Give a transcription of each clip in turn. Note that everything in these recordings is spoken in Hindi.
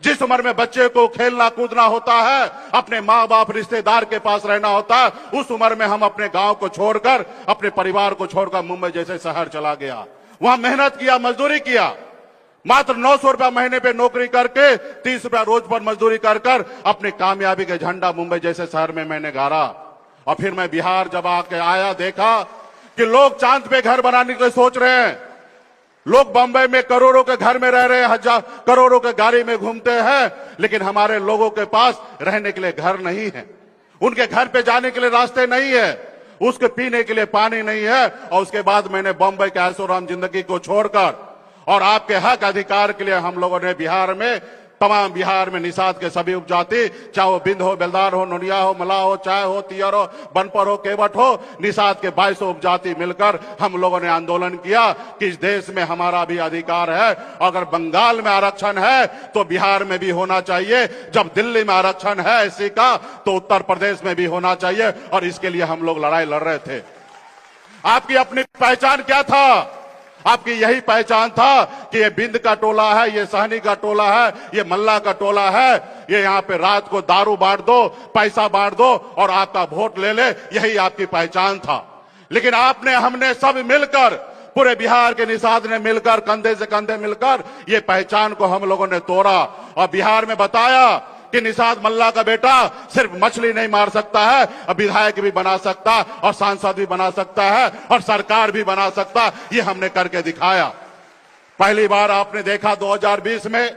जिस उम्र में बच्चे को खेलना कूदना होता है, अपने माँ बाप रिश्तेदार के पास रहना होता है, उस उम्र में हम अपने गांव को छोड़कर, अपने परिवार को छोड़कर मुंबई जैसे शहर चला गया। वहां मेहनत किया, मजदूरी किया, मात्र 900 रुपया महीने पे नौकरी करके 30 रुपया रोज पर मजदूरी कर कर अपनी कामयाबी के झंडा मुंबई जैसे शहर में मैंने गाड़ा। और फिर मैं बिहार जब आके आया, देखा कि लोग चांद पे घर बनाने के लिए सोच रहे हैं, लोग बंबई में करोड़ों के घर में रह रहे हैं, हजार करोड़ों के गाड़ी में घूमते हैं, लेकिन हमारे लोगों के पास रहने के लिए घर नहीं है, उनके घर पे जाने के लिए रास्ते नहीं है, उसके पीने के लिए पानी नहीं है। और उसके बाद मैंने बंबई के ऐशोआराम जिंदगी को छोड़कर और आपके हक अधिकार के लिए हम लोगों ने बिहार में, तमाम बिहार में निषाद के सभी उपजाति, चाहे वो बिंद हो, बेलदार हो, नोनिया हो, मलाह हो, चाय हो, तियर हो, बनपर हो, केवट हो, निषाद के 2200 उपजाति मिलकर हम लोगों ने आंदोलन किया कि इस देश में हमारा भी अधिकार है। अगर बंगाल में आरक्षण है तो बिहार में भी होना चाहिए, जब दिल्ली में आरक्षण है एससी का तो उत्तर प्रदेश में भी होना चाहिए। और इसके लिए हम लोग लड़ाई लड़ रहे थे। आपकी अपनी पहचान क्या था? आपकी यही पहचान था कि ये बिंद का टोला है, ये सहनी का टोला है, ये मल्ला का टोला है, ये यहाँ पे रात को दारू बांट दो, पैसा बांट दो और आपका वोट ले ले, यही आपकी पहचान था। लेकिन आपने, हमने सब मिलकर, पूरे बिहार के निषाद ने मिलकर, कंधे से कंधे मिलकर ये पहचान को हम लोगों ने तोड़ा और बिहार में बताया कि निषाद मल्ला का बेटा सिर्फ मछली नहीं मार सकता है, अब विधायक भी बना सकता और सांसद भी बना सकता है और सरकार भी बना सकता। ये हमने करके दिखाया। पहली बार आपने देखा 2020 में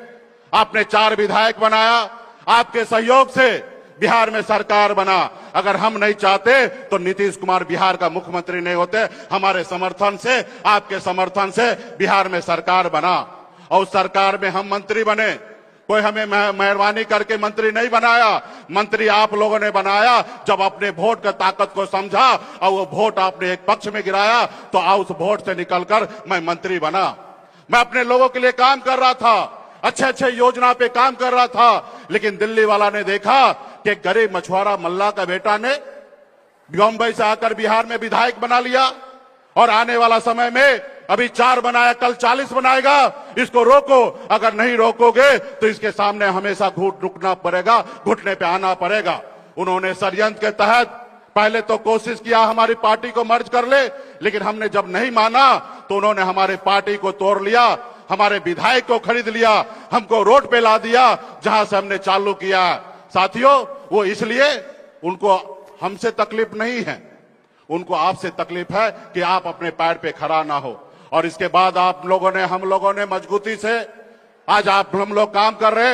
आपने 4 विधायक बनाया, आपके सहयोग से बिहार में सरकार बना। अगर हम नहीं चाहते तो नीतीश कुमार बिहार का मुख्यमंत्री नहीं होते। हमारे समर्थन से, आपके समर्थन से बिहार में सरकार बना और उस सरकार में हम मंत्री बने। कोई हमें मेहरबानी करके मंत्री नहीं बनाया, मंत्री आप लोगों ने बनाया। जब अपने वोट का ताकत को समझा और वो वोट आपने एक पक्ष में गिराया तो उस वोट से निकलकर मैं मंत्री बना। मैं अपने लोगों के लिए काम कर रहा था, अच्छे अच्छे योजना पे काम कर रहा था, लेकिन दिल्ली वाला ने देखा कि गरीब मछुआरा मल्ला का बेटा ने बम्बई से आकर बिहार में विधायक बना लिया और आने वाला समय में अभी 4 बनाया, कल 40 बनाएगा। इसको रोको, अगर नहीं रोकोगे तो इसके सामने हमेशा रुकना पड़ेगा, घुटने पे आना पड़ेगा। उन्होंने षड्यंत्र के तहत पहले तो कोशिश किया हमारी पार्टी को मर्ज कर ले, लेकिन हमने जब नहीं माना तो उन्होंने हमारी पार्टी को तोड़ लिया, हमारे विधायक को खरीद लिया, हमको रोड पे ला दिया जहां से हमने चालू किया। साथियों, वो इसलिए, उनको हमसे तकलीफ नहीं है, उनको आपसे तकलीफ है कि आप अपने पैर पे खड़ा ना हो। और इसके बाद आप लोगों ने, हम लोगों ने मजबूती से आज हम लोग काम कर रहे हैं।